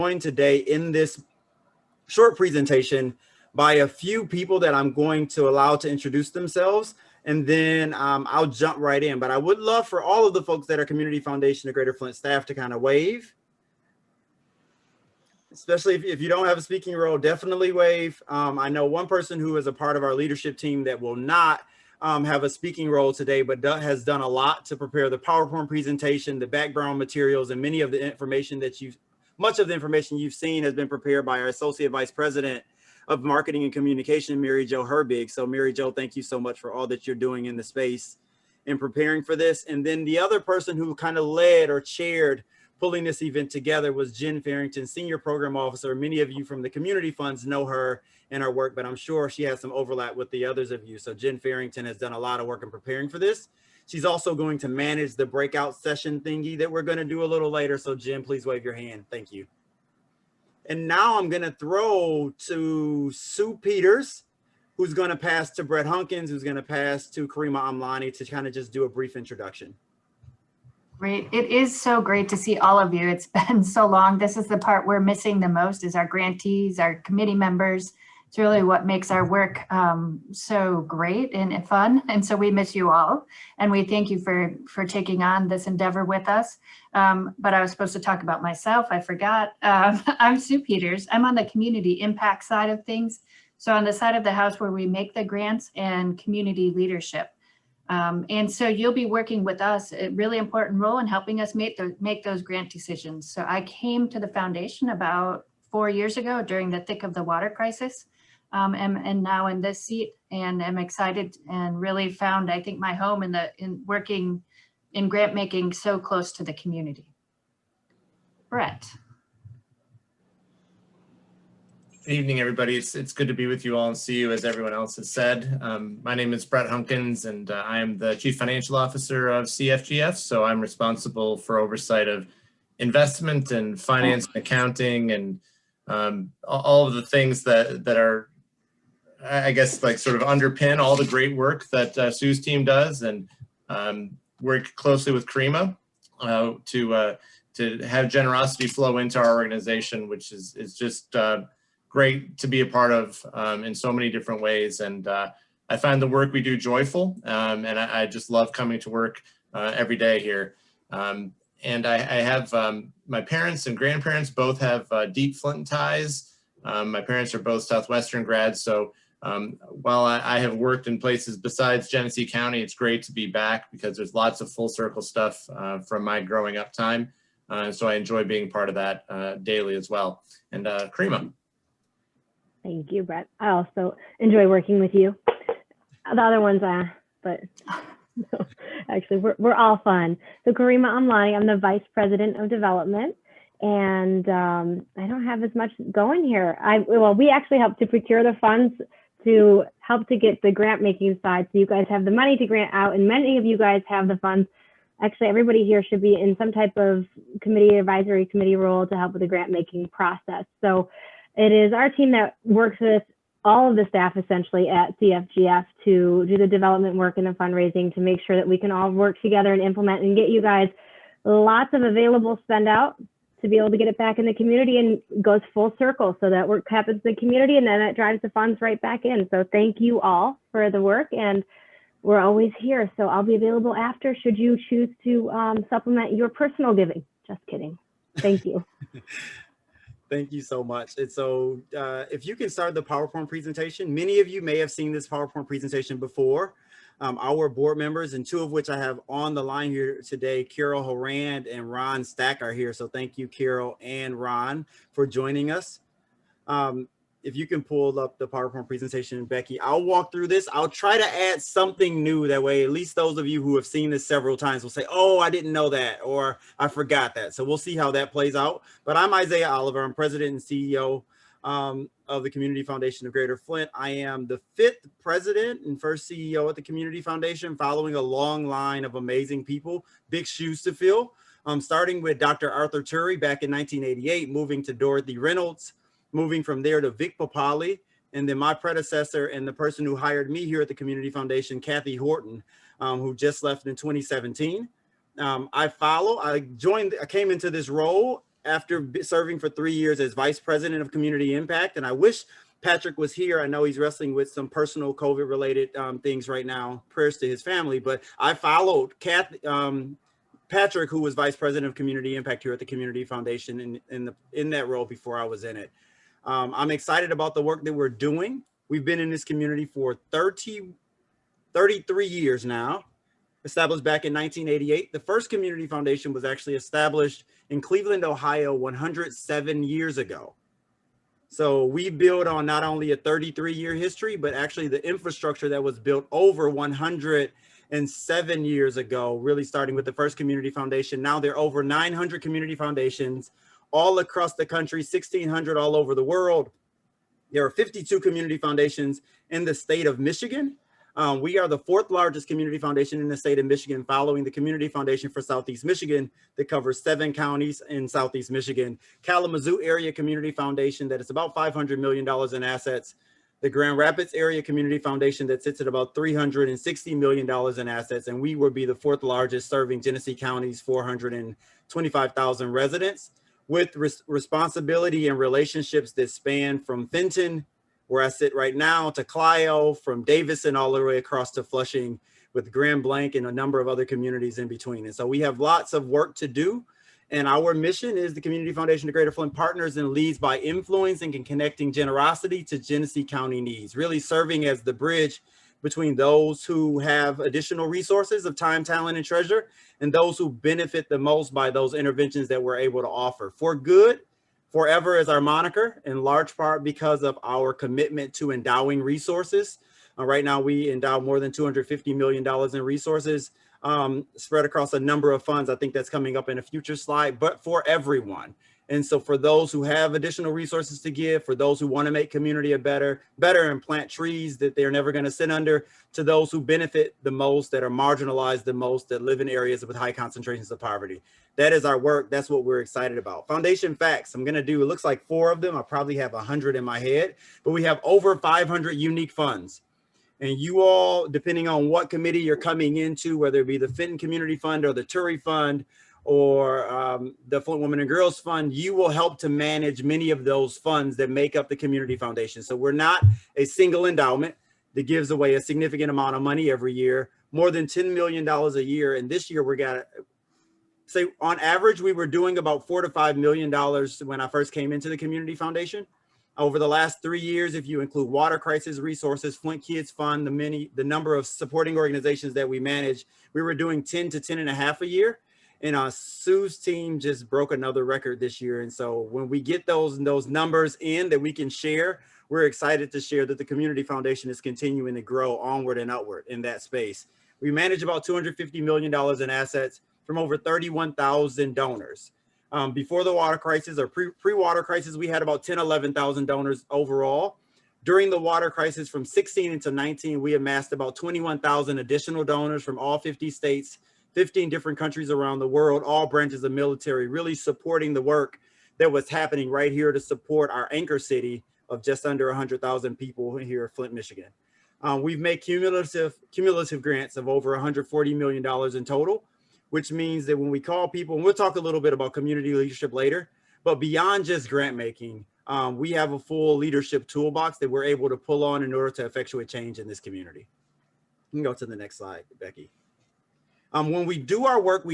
joined today in this short presentation by a few people that I'm going to allow to introduce themselves, and then I'll jump right in. But I would love for all of the folks that are Community Foundation of Greater Flint staff to kind of wave. Especially if you don't have a speaking role, definitely wave. I know one person who is a part of our leadership team that will not have a speaking role today, but has done a lot to prepare the PowerPoint presentation, the background materials, and much of the information you've seen has been prepared by our Associate Vice President of Marketing and Communication, Mary Jo Herbig. So Mary Jo, thank you so much for all that you're doing in the space in preparing for this. And then the other person who kind of led or chaired pulling this event together was Jen Farrington, Senior Program Officer. Many of you from the community funds know her and her work, but I'm sure she has some overlap with the others of you. So Jen Farrington has done a lot of work in preparing for this. She's also going to manage the breakout session thingy that we're going to do a little later. So Jen, please wave your hand. Thank you. And now I'm going to throw to Sue Peters, who's going to pass to Brett Hunkins, who's going to pass to Karima Amlani to kind of just do a brief introduction. Great. It is so great to see all of you. It's been so long. This is the part we're missing the most, is our grantees, our committee members. It's really what makes our work so great and fun. And so we miss you all. And we thank you for taking on this endeavor with us. But I was supposed to talk about myself. I forgot. I'm Sue Peters. I'm on the community impact side of things. So on the side of the house where we make the grants and community leadership. And so you'll be working with us, a really important role in helping us make those grant decisions. So I came to the foundation about 4 years ago during the thick of the water crisis, and now in this seat, and I'm excited and really found, I think, my home in working in grant making so close to the community. Brett. Good evening, everybody. It's good to be with you all and see you, as everyone else has said. My name is Brett Hunkins, and I am the Chief Financial Officer of Cfgf. So I'm responsible for oversight of investment and finance and accounting and all of the things that are, I guess, like sort of underpin all the great work that Sue's team does, and work closely with Karima to have generosity flow into our organization, which is just great to be a part of in so many different ways. And I find the work we do joyful, and I just love coming to work every day here. And I have my parents and grandparents both have deep Flint ties. My parents are both Southwestern grads. So while I have worked in places besides Genesee County, it's great to be back because there's lots of full circle stuff from my growing up time. So I enjoy being part of that daily as well. And Karima. Thank you, Brett. I also enjoy working with you. The other ones, but no, actually, we're all fun. So Karima Amlani, I'm the Vice President of Development, and I don't have as much going here. Well, we actually help to procure the funds to help to get the grant making side. So you guys have the money to grant out, and many of you guys have the funds. Actually, everybody here should be in some type of advisory committee role to help with the grant making process. So it is our team that works with all of the staff essentially at CFGF to do the development work and the fundraising to make sure that we can all work together and implement and get you guys lots of available spend out to be able to get it back in the community, and goes full circle. So that work happens in the community and then it drives the funds right back in. So thank you all for the work, and we're always here. So I'll be available after should you choose to supplement your personal giving. Just kidding. Thank you. Thank you so much. And so if you can start the PowerPoint presentation, many of you may have seen this PowerPoint presentation before. Our board members, and two of which I have on the line here today, Carol Horand and Ron Stack are here. So thank you, Carol and Ron, for joining us. If you can pull up the PowerPoint presentation, Becky, I'll walk through this. I'll try to add something new. That way, at least those of you who have seen this several times will say, oh, I didn't know that, or I forgot that. So we'll see how that plays out. But I'm Isaiah Oliver. I'm president and CEO of the Community Foundation of Greater Flint. I am the 5th president and first CEO at the Community Foundation, following a long line of amazing people, big shoes to fill. Starting with Dr. Arthur Turi back in 1988, moving to Dorothy Reynolds, moving from there to Vic Papali, and then my predecessor and the person who hired me here at the Community Foundation, Kathy Horton, who just left in 2017. I came into this role after serving for 3 years as Vice President of Community Impact. And I wish Patrick was here. I know he's wrestling with some personal COVID related things right now. Prayers to his family. But I followed Patrick, who was Vice President of Community Impact here at the Community Foundation in that role before I was in it. I'm excited about the work that we're doing. We've been in this community for 33 years now, established back in 1988. The first community foundation was actually established in Cleveland, Ohio, 107 years ago. So we build on not only a 33-year history, but actually the infrastructure that was built over 107 years ago, really starting with the first community foundation. Now there are over 900 community foundations all across the country, 1,600 all over the world. There are 52 community foundations in the state of Michigan. We are the 4th largest community foundation in the state of Michigan, following the Community Foundation for Southeast Michigan that covers 7 counties in Southeast Michigan, Kalamazoo Area Community Foundation that is about $500 million in assets, the Grand Rapids Area Community Foundation that sits at about $360 million in assets, and we would be the 4th largest, serving Genesee County's 425,000 residents, with responsibility and relationships that span from Fenton, where I sit right now, to Clio, from Davison all the way across to Flushing, with Grand Blanc and a number of other communities in between. And so we have lots of work to do. And our mission is the Community Foundation of Greater Flint partners and leads by influencing and connecting generosity to Genesee County needs, really serving as the bridge between those who have additional resources of time, talent, and treasure, and those who benefit the most by those interventions that we're able to offer. For good, forever is our moniker, in large part because of our commitment to endowing resources. Right now, we endow more than $250 million in resources spread across a number of funds. I think that's coming up in a future slide, but for everyone. And so for those who have additional resources to give, for those who want to make community better and plant trees that they're never going to sit under, to those who benefit the most, that are marginalized the most, that live in areas with high concentrations of poverty. That is our work. That's what we're excited about. Foundation facts, I'm going to do, it looks like 4 of them. I probably have 100 in my head, but we have over 500 unique funds. And you all, depending on what committee you're coming into, whether it be the Fenton Community Fund or the Turi Fund, or the Flint Women and Girls Fund, you will help to manage many of those funds that make up the Community Foundation. So we're not a single endowment that gives away a significant amount of money every year, more than $10 million a year. And this year we got, say on average, we were doing about $4 to $5 million when I first came into the Community Foundation. Over the last 3 years, if you include water crisis resources, Flint Kids Fund, the number of supporting organizations that we manage, we were doing 10 to 10.5 a year. And Sue's team just broke another record this year. And so when we get those numbers in that we can share, we're excited to share that the Community Foundation is continuing to grow onward and upward in that space. We manage about $250 million in assets from over 31,000 donors. Before the water crisis, or pre-water crisis, we had about 11,000 donors overall. During the water crisis from 16 into 19, we amassed about 21,000 additional donors from all 50 states, 15 different countries around the world, all branches of military, really supporting the work that was happening right here to support our anchor city of just under 100,000 people here in Flint, Michigan. We've made cumulative grants of over $140 million in total, which means that when we call people, and we'll talk a little bit about community leadership later, but beyond just grant making, we have a full leadership toolbox that we're able to pull on in order to effectuate change in this community. You can go to the next slide, Becky. When we do our work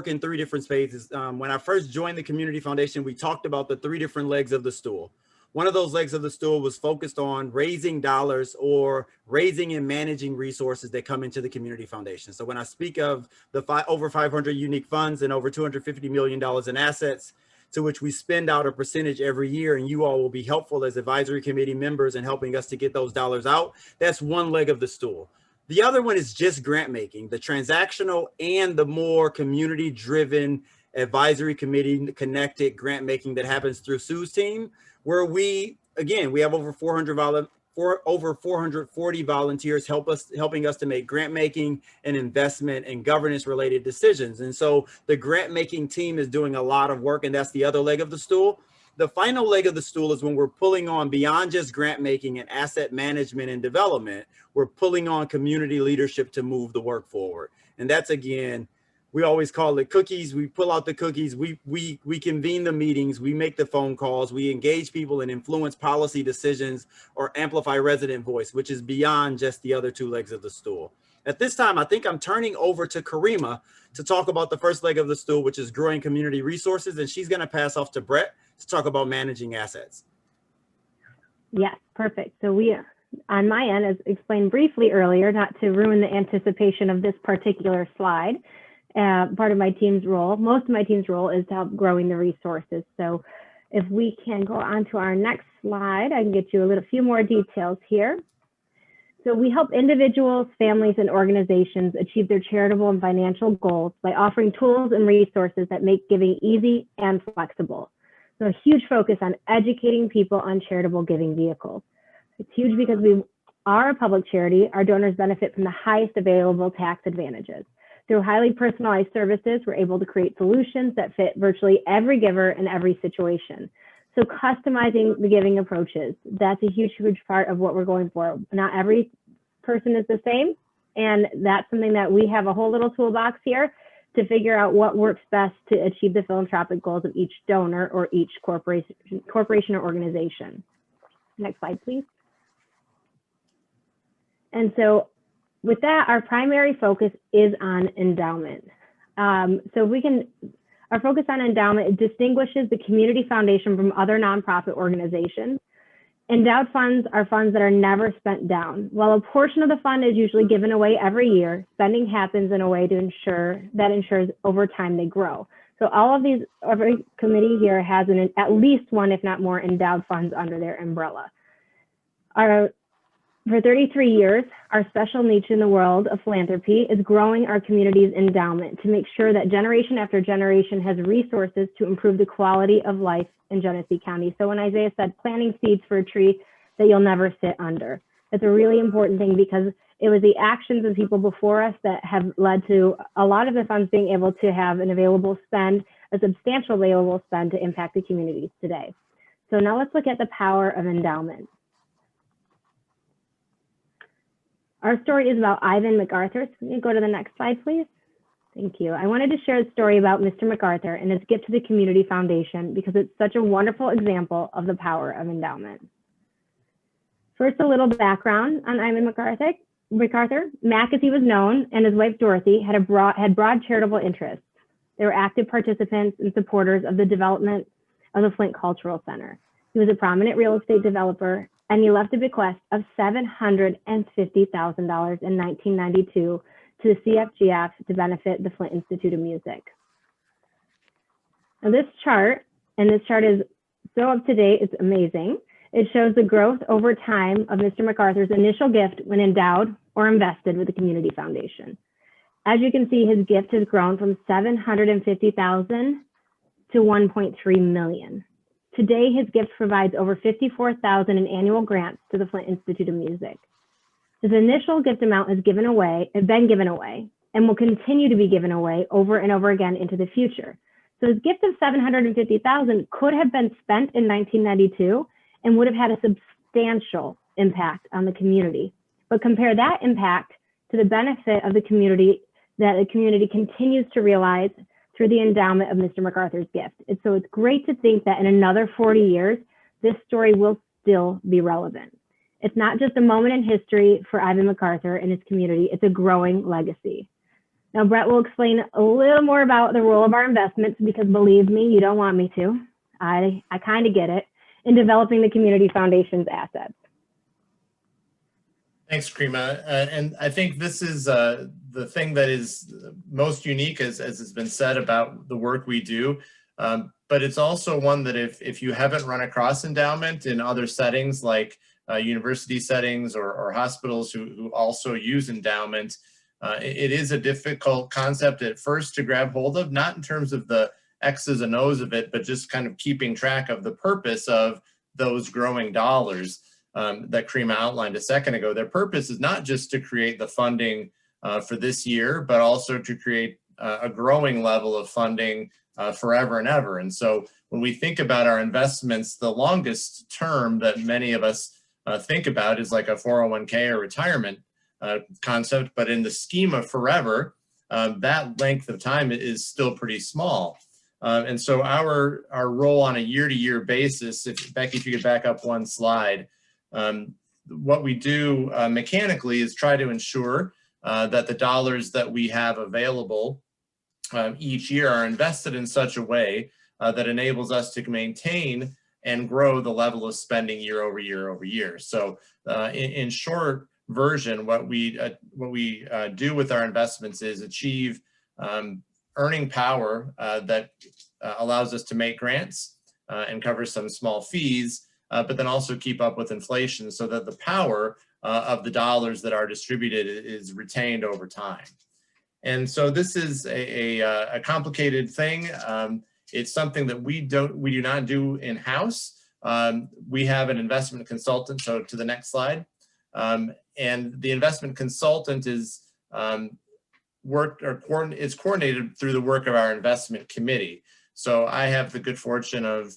in 3 different phases. When I first joined the Community Foundation, we talked about the 3 different legs of the stool. One of those legs of the stool was focused on raising dollars, or raising and managing resources that come into the Community Foundation. So when I speak of the over 500 unique funds and over $250 million in assets, to which we spend out a percentage every year, and you all will be helpful as advisory committee members in helping us to get those dollars out, that's one leg of the stool. The other one is just grant making, the transactional and the more community driven advisory committee connected grant making that happens through Sue's team, where we have over 440 volunteers helping us to make grant making and investment and governance related decisions. And so the grant making team is doing a lot of work, and that's the other leg of the stool. The final leg of the stool is when we're pulling on, beyond just grant making and asset management and development, we're pulling on community leadership to move the work forward. And that's, again, we always call it cookies. We pull out the cookies, we convene the meetings, we make the phone calls, we engage people and influence policy decisions or amplify resident voice, which is beyond just the other two legs of the stool. At this time, I think I'm turning over to Karima to talk about the first leg of the stool, which is growing community resources. And she's going to pass off to Brett to talk about managing assets. Yes, perfect. So we, on my end, as explained briefly earlier, not to ruin the anticipation of this particular slide, part of my team's role, most of my team's role is to help growing the resources. So if we can go on to our next slide, I can get you a few more details here. So we help individuals, families, and organizations achieve their charitable and financial goals by offering tools and resources that make giving easy and flexible. So a huge focus on educating people on charitable giving vehicles. It's huge because we are a public charity. Our donors benefit from the highest available tax advantages. Through highly personalized services, we're able to create solutions that fit virtually every giver in every situation. So customizing the giving approaches, that's a huge, huge part of what we're going for. Not every person is the same. And that's something that we have a whole little toolbox here to figure out what works best to achieve the philanthropic goals of each donor or each corporation or organization. Next slide, please. And so with that, our primary focus is on endowment. Our focus on endowment distinguishes the community foundation from other nonprofit organizations. Endowed funds are funds that are never spent down. While a portion of the fund is usually given away every year, spending happens in a way to ensures over time they grow. So every committee here has at least one, if not more, endowed funds under their umbrella. For 33 years, our special niche in the world of philanthropy is growing our community's endowment to make sure that generation after generation has resources to improve the quality of life in Genesee County. So when Isaiah said planting seeds for a tree that you'll never sit under, it's a really important thing because it was the actions of people before us that have led to a lot of the funds being able to have a substantial available spend to impact the communities today. So now let's look at the power of endowment. Our story is about Ivan MacArthur. So can you go to the next slide, please? Thank you. I wanted to share a story about Mr. MacArthur and his gift to the Community Foundation because it's such a wonderful example of the power of endowment. First, a little background on Ivan MacArthur. Mac, as he was known, and his wife Dorothy had broad charitable interests. They were active participants and supporters of the development of the Flint Cultural Center. He was a prominent real estate developer, and he left a bequest of $750,000 in 1992 to the CFGF to benefit the Flint Institute of Music. Now this chart is so up to date, it's amazing. It shows the growth over time of Mr. MacArthur's initial gift when endowed or invested with the Community Foundation. As you can see, his gift has grown from $750,000 to $1.3 million. Today, his gift provides over $54,000 in annual grants to the Flint Institute of Music. His initial gift amount has been given away, and will continue to be given away over and over again into the future. So his gift of $750,000 could have been spent in 1992 and would have had a substantial impact on the community. But compare that impact to the benefit of the community that the community continues to realize through the endowment of Mr. MacArthur's gift. So it's great to think that in another 40 years, this story will still be relevant. It's not just a moment in history for Ivan MacArthur and his community, it's a growing legacy. Now, Brett will explain a little more about the role of our investments because believe me, you don't want me to. I kind of get it, in developing the Community Foundation's assets. Thanks, Karima. And I think this is the thing that is most unique, as has been said about the work we do. But it's also one that if you haven't run across endowment in other settings like university settings or hospitals who also use endowment, it is a difficult concept at first to grab hold of, not in terms of the X's and O's of it, but just kind of keeping track of the purpose of those growing dollars that Karima outlined a second ago. Their purpose is not just to create the funding for this year, but also to create a growing level of funding forever and ever. And so when we think about our investments, the longest term that many of us think about is like a 401k or retirement concept, but in the scheme of forever, that length of time is still pretty small. And so our role on a year-to-year basis, Becky, if you could back up one slide, what we do mechanically is try to ensure that the dollars that we have available each year are invested in such a way that enables us to maintain and grow the level of spending year over year over year. So in short version, what we do with our investments is achieve earning power that allows us to make grants and cover some small fees, but then also keep up with inflation so that the power of the dollars that are distributed is retained over time. And so this is a complicated thing. It's something that we do not do in-house. We have an investment consultant, so to the next slide. And the investment consultant is coordinated through the work of our investment committee. So I have the good fortune of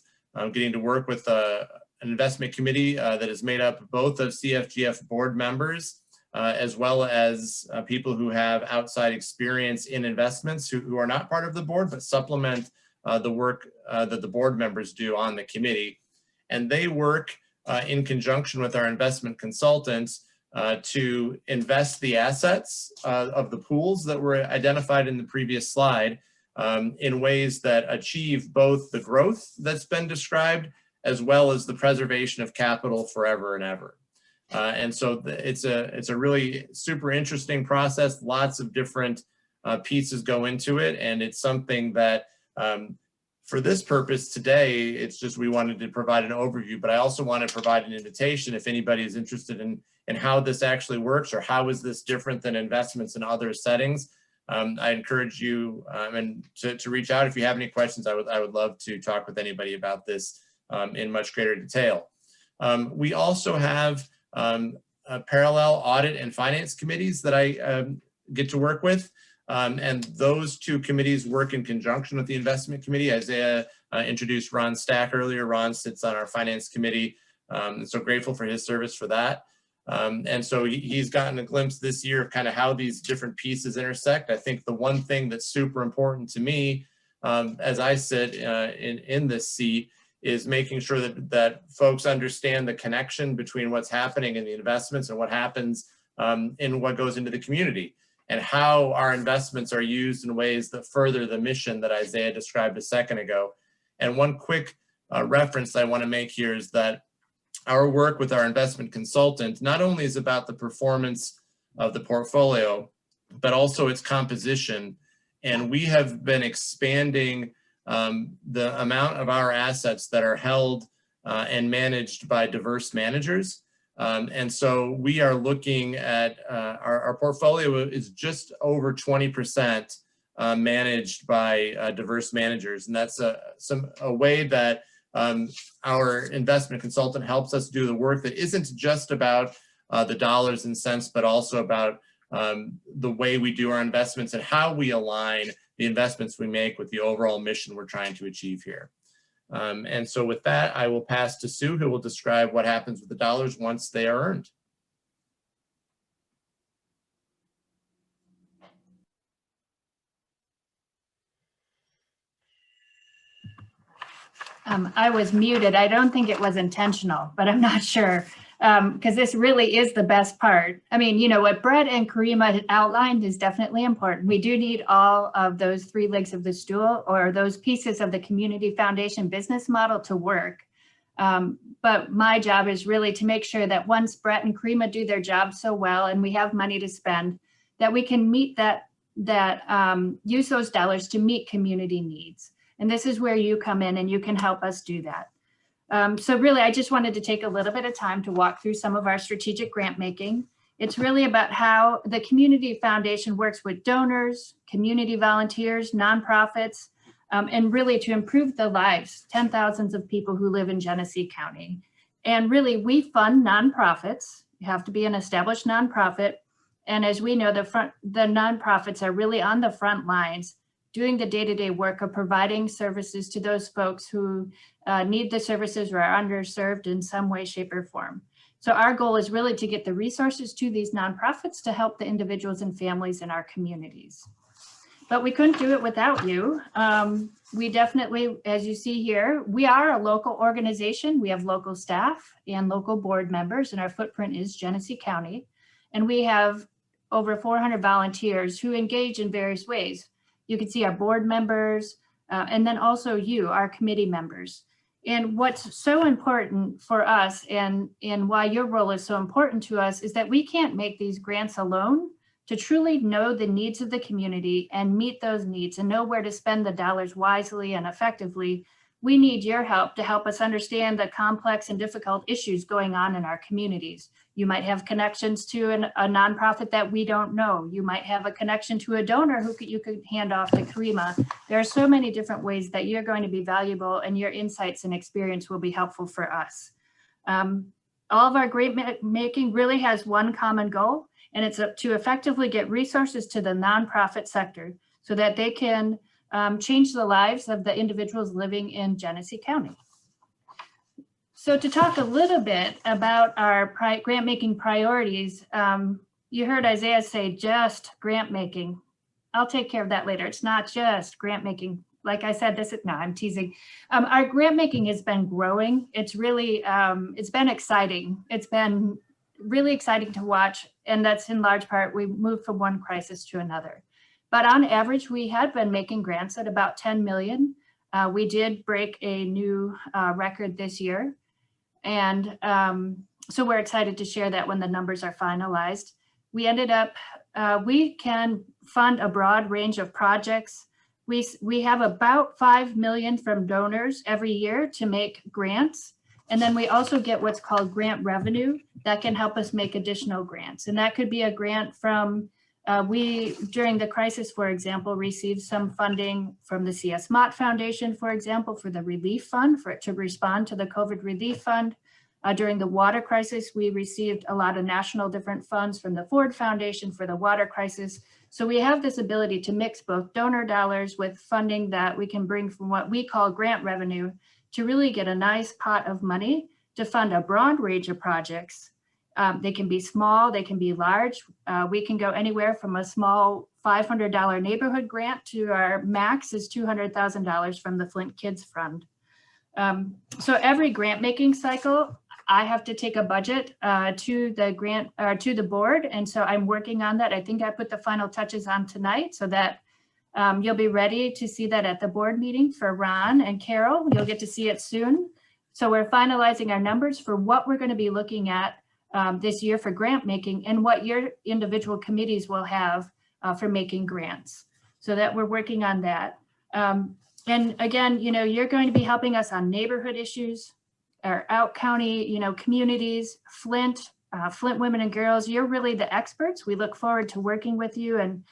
getting to work with an investment committee that is made up both of CFGF board members as well as people who have outside experience in investments who are not part of the board but supplement the work that the board members do on the committee. And they work in conjunction with our investment consultants to invest the assets of the pools that were identified in the previous slide in ways that achieve both the growth that's been described as well as the preservation of capital forever and ever. And so it's a really super interesting process. Lots of different pieces go into it, and it's something that for this purpose today, it's just we wanted to provide an overview, but I also want to provide an invitation if anybody is interested in how this actually works or how is this different than investments in other settings. I encourage you to reach out if you have any questions. I would love to talk with anybody about this in much greater detail. We also have parallel audit and finance committees that I get to work with. And those two committees work in conjunction with the investment committee. Isaiah introduced Ron Stack earlier. Ron sits on our finance committee. So grateful for his service for that. And so he's gotten a glimpse this year of kind of how these different pieces intersect. I think the one thing that's super important to me as I sit in this seat is making sure that folks understand the connection between what's happening in the investments and what happens in what goes into the community, and how our investments are used in ways that further the mission that Isaiah described a second ago. And one quick reference I want to make here is that our work with our investment consultant not only is about the performance of the portfolio, but also its composition. And we have been expanding the amount of our assets that are held and managed by diverse managers. And so we are looking at our portfolio is just over 20% managed by diverse managers. And that's a way that our investment consultant helps us do the work that isn't just about the dollars and cents, but also about the way we do our investments and how we align the investments we make with the overall mission we're trying to achieve here. And so with that, I will pass to Sue, who will describe what happens with the dollars once they are earned. I was muted. I don't think it was intentional, but I'm not sure, because this really is the best part. I mean, you know, what Brett and Karima had outlined is definitely important. We do need all of those three legs of the stool, or those pieces of the community foundation business model to work. But my job is really to make sure that once Brett and Karima do their job so well and we have money to spend, that we can meet use those dollars to meet community needs. And this is where you come in and you can help us do that. So really, I just wanted to take a little bit of time to walk through some of our strategic grant making. It's really about how the Community Foundation works with donors, community volunteers, nonprofits, and really to improve the lives, 10,000s of people who live in Genesee County. And really, we fund nonprofits. You have to be an established nonprofit. And as we know, the nonprofits are really on the front lines, doing the day-to-day work of providing services to those folks who need the services or are underserved in some way, shape, or form. So our goal is really to get the resources to these nonprofits to help the individuals and families in our communities. but we couldn't do it without you. We definitely, as you see here, we are a local organization. We have local staff and local board members, and our footprint is Genesee County. And we have over 400 volunteers who engage in various ways. You can see our board members, and then also you, our committee members. And what's so important for us and why your role is so important to us is that we can't make these grants alone. To truly know the needs of the community and meet those needs and know where to spend the dollars wisely and effectively, we need your help to help us understand the complex and difficult issues going on in our communities. You might have connections to a nonprofit that we don't know. You might have a connection to a donor who you could hand off to Karima. There are so many different ways that you're going to be valuable, and your insights and experience will be helpful for us. All of our grant making really has one common goal, and it's to effectively get resources to the nonprofit sector so that they can change the lives of the individuals living in Genesee County. So to talk a little bit about our grant making priorities, you heard Isaiah say just grant making. I'll take care of that later. It's not just grant making. Like I said, no, I'm teasing. Our grant making has been growing. It's really, it's been exciting. It's been really exciting to watch. And that's in large part, we moved from one crisis to another. But on average, we had been making grants at about 10 million. We did break a new record this year. And so we're excited to share that when the numbers are finalized. We ended up, we can fund a broad range of projects. We have about 5 million from donors every year to make grants. And then we also get what's called grant revenue that can help us make additional grants. And that could be a grant from, we, during the crisis, for example, received some funding from the C.S. Mott Foundation, for example, for the relief fund, for it to respond to the COVID relief fund. During the water crisis, we received a lot of national different funds from the Ford Foundation for the water crisis. So we have this ability to mix both donor dollars with funding that we can bring from what we call grant revenue to really get a nice pot of money to fund a broad range of projects. They can be small, they can be large. We can go anywhere from a small $500 neighborhood grant to our max is $200,000 from the Flint Kids Fund. So every grant making cycle, I have to take a budget to the grant or to the board. And so I'm working on that. I think I put the final touches on tonight so that you'll be ready to see that at the board meeting for Ron and Carol. You'll get to see it soon. So we're finalizing our numbers for what we're going to be looking at this year for grant making and what your individual committees will have for making grants. So that we're working on that. And again, you know, you're going to be helping us on neighborhood issues, our out county, you know, communities, Flint women and girls. You're really the experts. We look forward to working with you and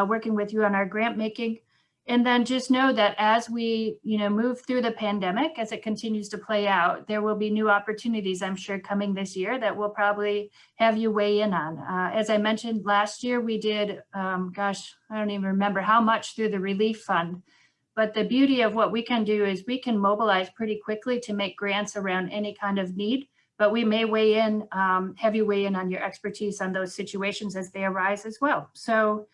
working with you on our grant making. And then just know that as we, you know, move through the pandemic, as it continues to play out, there will be new opportunities, I'm sure, coming this year that we'll probably have you weigh in on. As I mentioned last year, we did, gosh, I don't even remember how much through the relief fund. But the beauty of what we can do is we can mobilize pretty quickly to make grants around any kind of need, but we may weigh in, have you weigh in on your expertise on those situations as they arise as well. So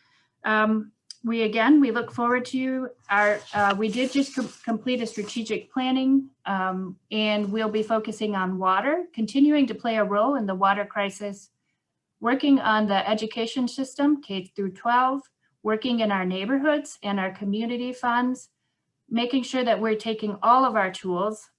we look forward to our, we did just complete a strategic planning and we'll be focusing on water, continuing to play a role in the water crisis, working on the education system, K through 12, working in our neighborhoods and our community funds, making sure that we're taking all of our tools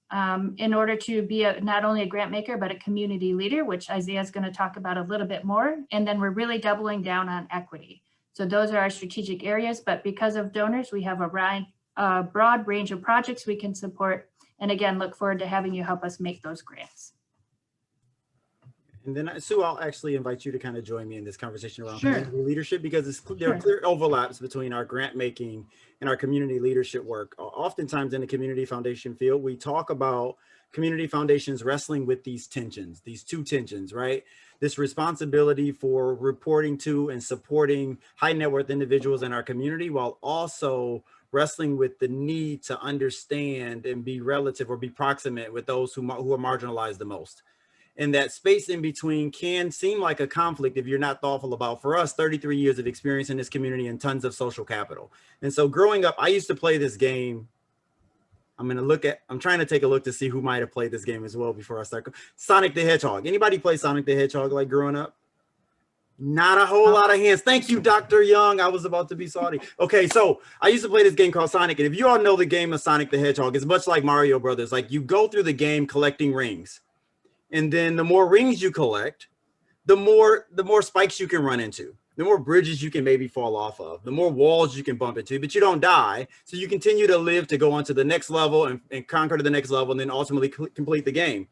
in order to be not only a grant maker, but a community leader, which Isaiah is going to talk about a little bit more. And then we're really doubling down on equity. So those are our strategic areas, but because of donors, we have a broad range of projects we can support. And again, look forward to having you help us make those grants. And then Sue, I'll actually invite you to kind of join me in this conversation around Sure. community leadership, because there are clear overlaps between our grant making and our community leadership work. Oftentimes in the community foundation field, we talk about community foundations wrestling with these tensions, these two tensions, right? This responsibility for reporting to and supporting high net worth individuals in our community, while also wrestling with the need to understand and be relative or be proximate with those who are marginalized the most. And that space in between can seem like a conflict if you're not thoughtful about, for us, 33 years of experience in this community and tons of social capital. And so growing up, I used to play this game. I'm trying to take a look to see who might have played this game as well before I start. Sonic the Hedgehog. Anybody play Sonic the Hedgehog like growing up? Not a whole lot of hands. Thank you, Dr. Young. I was about to be salty. Okay, so I used to play this game called Sonic. And if you all know the game of Sonic the Hedgehog, it's much like Mario Brothers. Like you go through the game collecting rings. And then the more rings you collect, the more spikes you can run into. The more bridges you can maybe fall off of, the more walls you can bump into, but you don't die. So you continue to live to go on to the next level and conquer to the next level and then ultimately complete the game.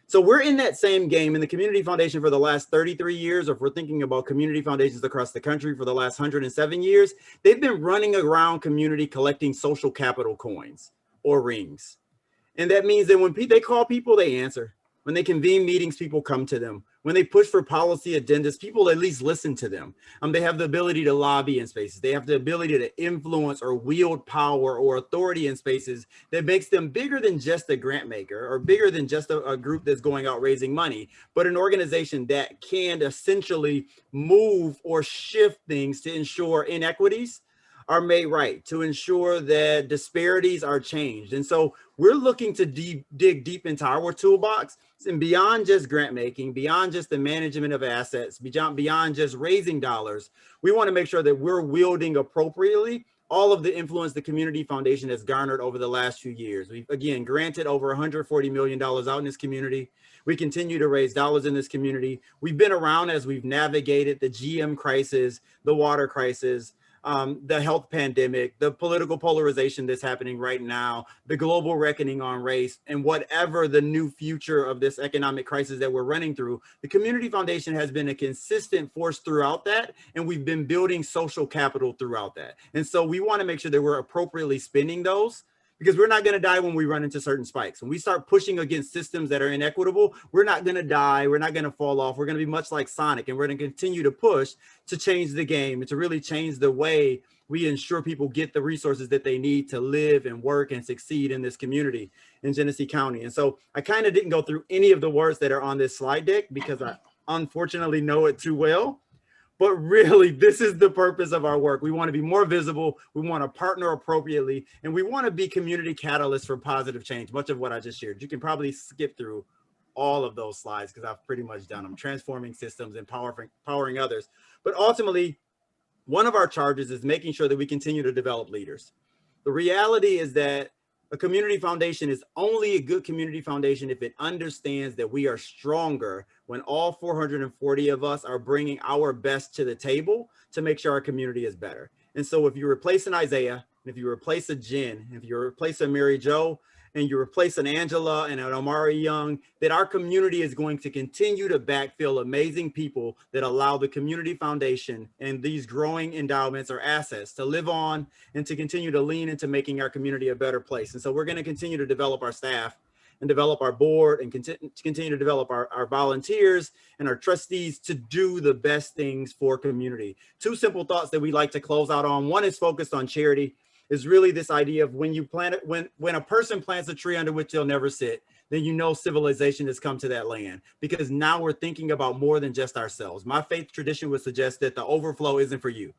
So we're in that same game in the Community Foundation for the last 33 years, or if we're thinking about community foundations across the country for the last 107 years, they've been running around community collecting social capital coins or rings. And that means that when they call people, they answer. When they convene meetings, people come to them. When they push for policy agendas, people at least listen to them. They have the ability to lobby in spaces. They have the ability to influence or wield power or authority in spaces that makes them bigger than just a grant maker or bigger than just a group that's going out raising money, but an organization that can essentially move or shift things to ensure inequities are made right, to ensure that disparities are changed. And so we're looking to dig deep into our toolbox and beyond just grant making, beyond just the management of assets, beyond just raising dollars. We want to make sure that we're wielding appropriately all of the influence the Community Foundation has garnered over the last few years. We've, again, granted over $140 million out in this community. We continue to raise dollars in this community. We've been around as we've navigated the GM crisis, the water crisis, the health pandemic, the political polarization that's happening right now, the global reckoning on race, and whatever the new future of this economic crisis that we're running through, the Community Foundation has been a consistent force throughout that, and we've been building social capital throughout that. And so we want to make sure that we're appropriately spending those, because we're not going to die when we run into certain spikes. When we start pushing against systems that are inequitable, we're not going to die. We're not going to fall off. We're going to be much like Sonic, and we're going to continue to push to change the game and to really change the way we ensure people get the resources that they need to live and work and succeed in this community in Genesee County. And so I kind of didn't go through any of the words that are on this slide deck because I unfortunately know it too well. But really, this is the purpose of our work. We want to be more visible. We want to partner appropriately, and we want to be community catalysts for positive change, much of what I just shared. You can probably skip through all of those slides because I've pretty much done them, transforming systems, empowering others. But ultimately, one of our charges is making sure that we continue to develop leaders. The reality is that a community foundation is only a good community foundation if it understands that we are stronger when all 440 of us are bringing our best to the table to make sure our community is better. And so if you replace an Isaiah, if you replace a Jen, if you replace a Mary Jo, and you replace an Angela and an Amari Young, that our community is going to continue to backfill amazing people that allow the Community Foundation and these growing endowments or assets to live on and to continue to lean into making our community a better place. And so we're going to continue to develop our staff and develop our board and continue to develop our volunteers and our trustees to do the best things for community. Two simple thoughts that we like to close out on. One is focused on charity. Is really this idea of when you plant it, when a person plants a tree under which they'll never sit, then you know civilization has come to that land, because now we're thinking about more than just ourselves. My faith tradition would suggest that the overflow isn't for you.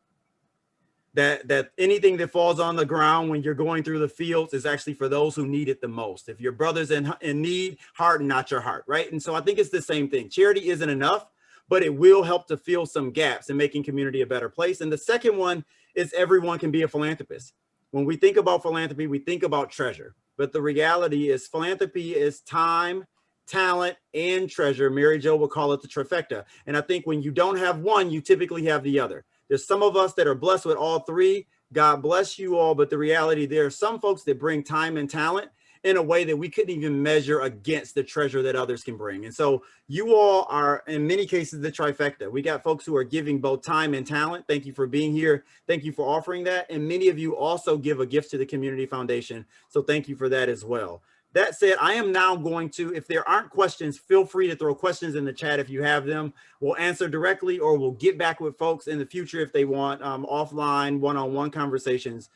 That anything that falls on the ground when you're going through the fields is actually for those who need it the most. If your brother's in need, harden not your heart, right? And so I think it's the same thing. Charity isn't enough, but it will help to fill some gaps in making community a better place. And the second one is everyone can be a philanthropist. When we think about philanthropy, we think about treasure, but the reality is philanthropy is time, talent, and treasure. Mary Jo would call it the trifecta. And I think when you don't have one, you typically have the other. There's some of us that are blessed with all three. God bless you all. But the reality, there are some folks that bring time and talent in a way that we couldn't even measure against the treasure that others can bring. And so you all are, in many cases, the trifecta. We got folks who are giving both time and talent. Thank you for being here. Thank you for offering that. And many of you also give a gift to the Community Foundation. So thank you for that as well. That said, I am now going to, if there aren't questions, feel free to throw questions in the chat if you have them. We'll answer directly, or we'll get back with folks in the future if they want offline, one-on-one conversations.